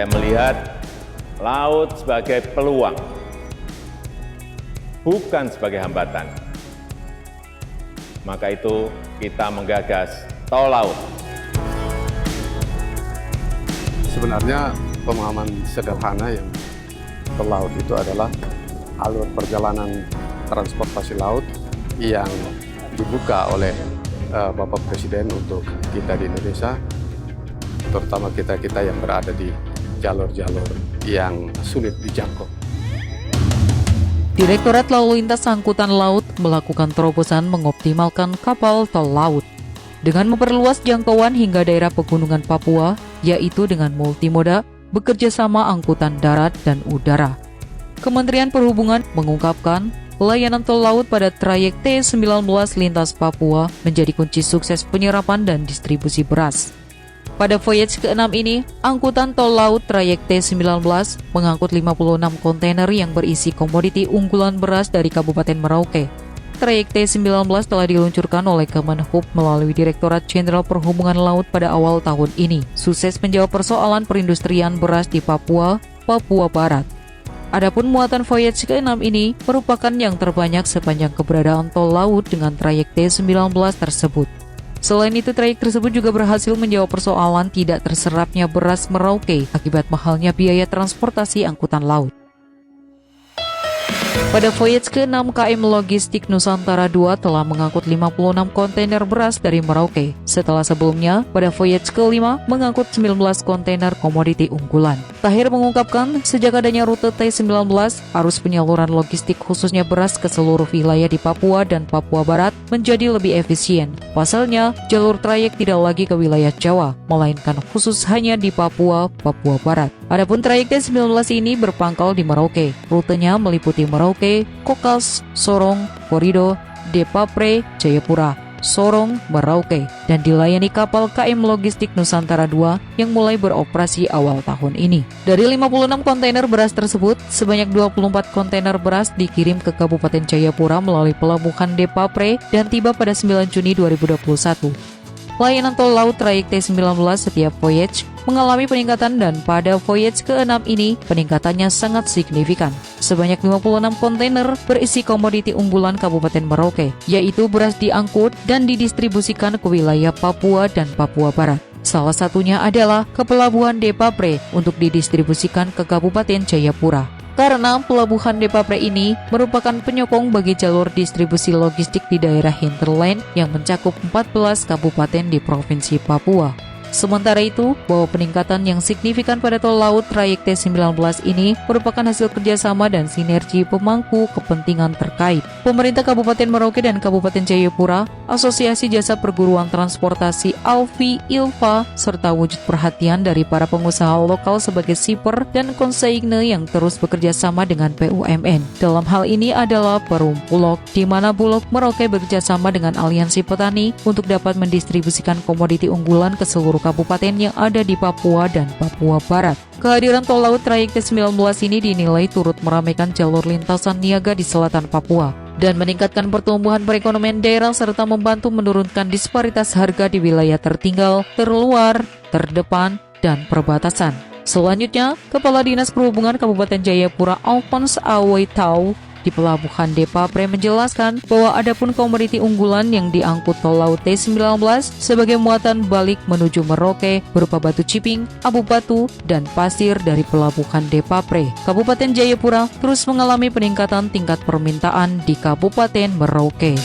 Saya melihat laut sebagai peluang, bukan sebagai hambatan. Maka itu kita menggagas tol laut. Sebenarnya pemahaman sederhana yang tol laut itu adalah alur perjalanan transportasi laut yang dibuka oleh Bapak Presiden untuk kita di Indonesia, terutama kita-kita yang berada di jalur-jalur yang sulit dijangkau. Direktorat Lalu Lintas Angkutan Laut melakukan terobosan mengoptimalkan kapal tol laut dengan memperluas jangkauan hingga daerah pegunungan Papua, yaitu dengan multimoda bekerja sama angkutan darat dan udara. Kementerian Perhubungan mengungkapkan layanan tol laut pada trayek T19 lintas Papua menjadi kunci sukses penyerapan dan distribusi beras. Pada voyage ke-6 ini, angkutan tol laut trayek T19 mengangkut 56 kontainer yang berisi komoditi unggulan beras dari Kabupaten Merauke. Trayek T19 telah diluncurkan oleh Kemenhub melalui Direktorat Jenderal Perhubungan Laut pada awal tahun ini, sukses menjawab persoalan perindustrian beras di Papua, Papua Barat. Adapun muatan voyage ke-6 ini merupakan yang terbanyak sepanjang keberadaan tol laut dengan trayek T19 tersebut. Selain itu, trayek tersebut juga berhasil menjawab persoalan tidak terserapnya beras Merauke akibat mahalnya biaya transportasi angkutan laut. Pada voyage ke-6, KM Logistik Nusantara II telah mengangkut 56 kontainer beras dari Merauke, setelah sebelumnya pada voyage ke-5 mengangkut 19 kontainer komoditi unggulan. Tahir mengungkapkan, sejak adanya rute T19, arus penyaluran logistik khususnya beras ke seluruh wilayah di Papua dan Papua Barat menjadi lebih efisien. Pasalnya, jalur trayek tidak lagi ke wilayah Jawa, melainkan khusus hanya di Papua, Papua Barat. Adapun trayek T19 ini berpangkal di Merauke. Rutenya meliputi Merauke, Kokas, Sorong, Korido, Depapre, Jayapura, Sorong, Merauke, dan dilayani kapal KM Logistik Nusantara II yang mulai beroperasi awal tahun ini. Dari 56 kontainer beras tersebut, sebanyak 24 kontainer beras dikirim ke Kabupaten Jayapura melalui pelabuhan Depapre dan tiba pada 9 Juni 2021. Layanan tol laut trayek T19 setiap voyage mengalami peningkatan dan pada voyage ke-6 ini peningkatannya sangat signifikan. Sebanyak 56 kontainer berisi komoditi unggulan Kabupaten Merauke, yaitu beras diangkut dan didistribusikan ke wilayah Papua dan Papua Barat. Salah satunya adalah ke pelabuhan Depapre untuk didistribusikan ke Kabupaten Jayapura. Karena pelabuhan Depapre ini merupakan penyokong bagi jalur distribusi logistik di daerah hinterland yang mencakup 14 kabupaten di Provinsi Papua. Sementara itu, bahwa peningkatan yang signifikan pada tol laut trayek T19 ini merupakan hasil kerjasama dan sinergi pemangku kepentingan terkait. Pemerintah Kabupaten Merauke dan Kabupaten Jayapura, Asosiasi Jasa Perguruan Transportasi ALFI Ilva, serta wujud perhatian dari para pengusaha lokal sebagai shipper dan konsigne yang terus bekerja sama dengan BUMN. Dalam hal ini adalah Perum Bulog, di mana Bulog Merauke bekerja sama dengan Aliansi Petani untuk dapat mendistribusikan komoditi unggulan ke seluruh kabupaten yang ada di Papua dan Papua Barat. Kehadiran tol laut trayek T19 ini dinilai turut meramaikan jalur lintasan niaga di selatan Papua dan meningkatkan pertumbuhan perekonomian daerah serta membantu menurunkan disparitas harga di wilayah tertinggal, terluar, terdepan, dan perbatasan. Selanjutnya, Kepala Dinas Perhubungan Kabupaten Jayapura Alphonse Awaitau di Pelabuhan Depapre menjelaskan bahwa adapun komoditi unggulan yang diangkut tol laut T19 sebagai muatan balik menuju Merauke berupa batu ciping, abu batu, dan pasir dari Pelabuhan Depapre. Kabupaten Jayapura terus mengalami peningkatan tingkat permintaan di Kabupaten Merauke.